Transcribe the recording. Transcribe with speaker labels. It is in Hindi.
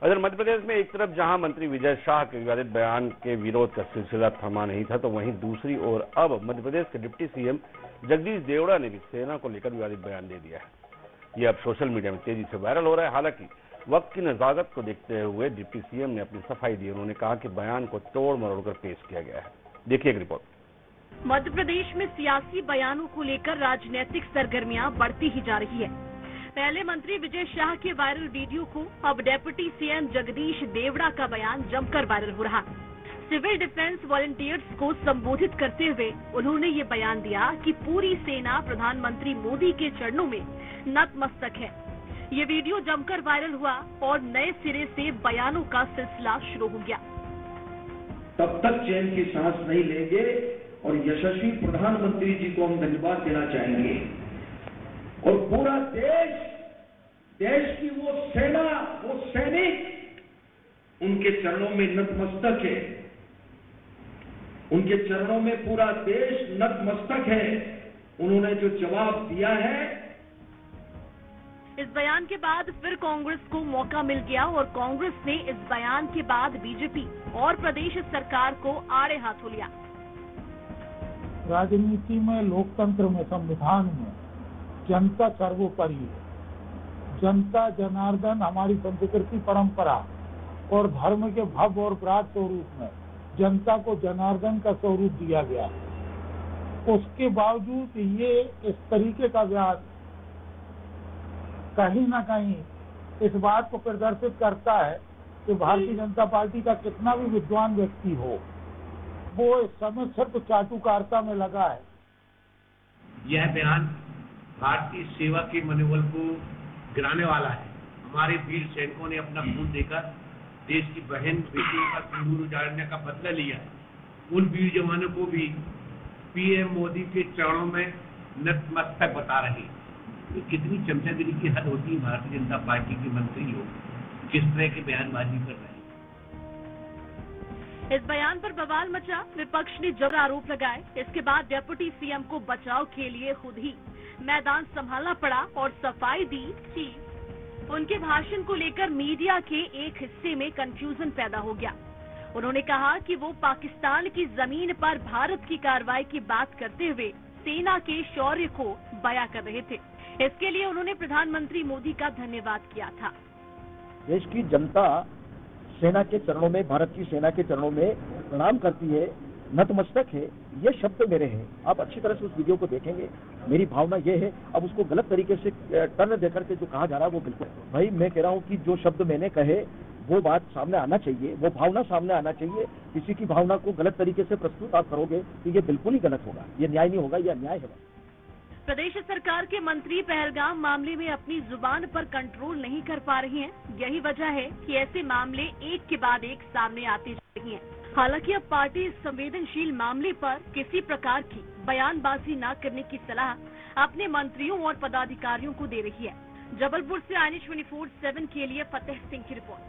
Speaker 1: इधर मध्य प्रदेश में एक तरफ जहां मंत्री विजय शाह के विवादित बयान के विरोध का सिलसिला थमा नहीं था, तो वहीं दूसरी ओर अब मध्य प्रदेश के डिप्टी सीएम जगदीश देवड़ा ने भी सेना को लेकर विवादित बयान दे दिया है। ये अब सोशल मीडिया में तेजी से वायरल हो रहा है। हालांकि वक्त की नजाकत को देखते हुए डिप्टी सीएम ने अपनी सफाई दी। उन्होंने कहा कि बयान को तोड़ मरोड़ कर पेश किया गया है। देखिए एक रिपोर्ट।
Speaker 2: मध्य प्रदेश में सियासी बयानों को लेकर राजनीतिक सरगर्मियां बढ़ती ही जा रही है। पहले मंत्री विजय शाह के वायरल वीडियो को अब डेप्यूटी सीएम जगदीश देवड़ा का बयान जमकर वायरल हो रहा। सिविल डिफेंस वॉलंटियर्स को संबोधित करते हुए उन्होंने ये बयान दिया कि पूरी सेना प्रधानमंत्री मोदी के चरणों में नतमस्तक है। ये वीडियो जमकर वायरल हुआ और नए सिरे से बयानों का सिलसिला शुरू हो गया।
Speaker 3: तब तक चैन की सांस नहीं लेंगे और यशस्वी प्रधानमंत्री जी को हम धन्यवाद देना चाहेंगे। और पूरा देश की वो सेना, वो सैनिक उनके चरणों में नतमस्तक है। उनके चरणों में पूरा देश नतमस्तक है। उन्होंने जो जवाब दिया है।
Speaker 2: इस बयान के बाद फिर कांग्रेस को मौका मिल गया और कांग्रेस ने इस बयान के बाद बीजेपी और प्रदेश सरकार को आड़े हाथों लिया।
Speaker 4: राजनीति में, लोकतंत्र में, संविधान में जनता सर्वोपरि है। जनता जनार्दन हमारी संस्कृति परंपरा और धर्म के भव्य और विराट स्वरूप में जनता को जनार्दन का स्वरूप दिया गया। उसके बावजूद ये इस तरीके का बयान कहीं ना कहीं इस बात को प्रदर्शित करता है कि भारतीय जनता पार्टी का कितना भी विद्वान व्यक्ति हो, वो इस समय सिर्फ चाटुकारिता में लगा है।
Speaker 5: यह बयान भारतीय सेवा के मनोबल को गिराने वाला है। हमारे वीर सैनिकों ने अपना खून देकर देश की बहन बेटियों का सिंदूर उजाड़ने का बदला लिया है। उन वीर जवानों को भी पीएम मोदी के चरणों में नतमस्तक बता रहे हैं। तो कितनी चमचागिरी की हद होती है भारतीय जनता पार्टी के मंत्री लोग किस तरह की बयानबाजी कर रहे हैं।
Speaker 2: इस बयान पर बवाल मचा। विपक्ष ने जबर आरोप लगाए। इसके बाद डिप्टी सीएम को बचाव के लिए खुद ही मैदान संभालना पड़ा और सफाई दी कि उनके भाषण को लेकर मीडिया के एक हिस्से में कंफ्यूजन पैदा हो गया। उन्होंने कहा कि वो पाकिस्तान की जमीन पर भारत की कार्रवाई की बात करते हुए सेना के शौर्य को बयां कर रहे थे। इसके लिए उन्होंने प्रधानमंत्री मोदी का धन्यवाद किया था।
Speaker 6: देश की जनता सेना के चरणों में, भारत की सेना के चरणों में प्रणाम करती है, नतमस्तक है। ये शब्द मेरे हैं। आप अच्छी तरह से उस वीडियो को देखेंगे। मेरी भावना ये है, अब उसको गलत तरीके से टर्न देकर के जो कहा जा रहा है वो बिल्कुल भाई, मैं कह रहा हूँ कि जो शब्द मैंने कहे वो बात सामने आना चाहिए, वो भावना सामने आना चाहिए। किसी की भावना को गलत तरीके से प्रस्तुत आप करोगे तो ये बिल्कुल ही गलत होगा, ये न्याय नहीं होगा, ये अन्याय है।
Speaker 2: प्रदेश सरकार के मंत्री पहलगाम मामले में अपनी जुबान पर कंट्रोल नहीं कर पा रही हैं। यही वजह है कि ऐसे मामले एक के बाद एक सामने आते जा रही हैं। हालांकि अब पार्टी इस संवेदनशील मामले पर किसी प्रकार की बयानबाजी न करने की सलाह अपने मंत्रियों और पदाधिकारियों को दे रही है। जबलपुर से INH 24/7 के लिए फतेह सिंह की रिपोर्ट।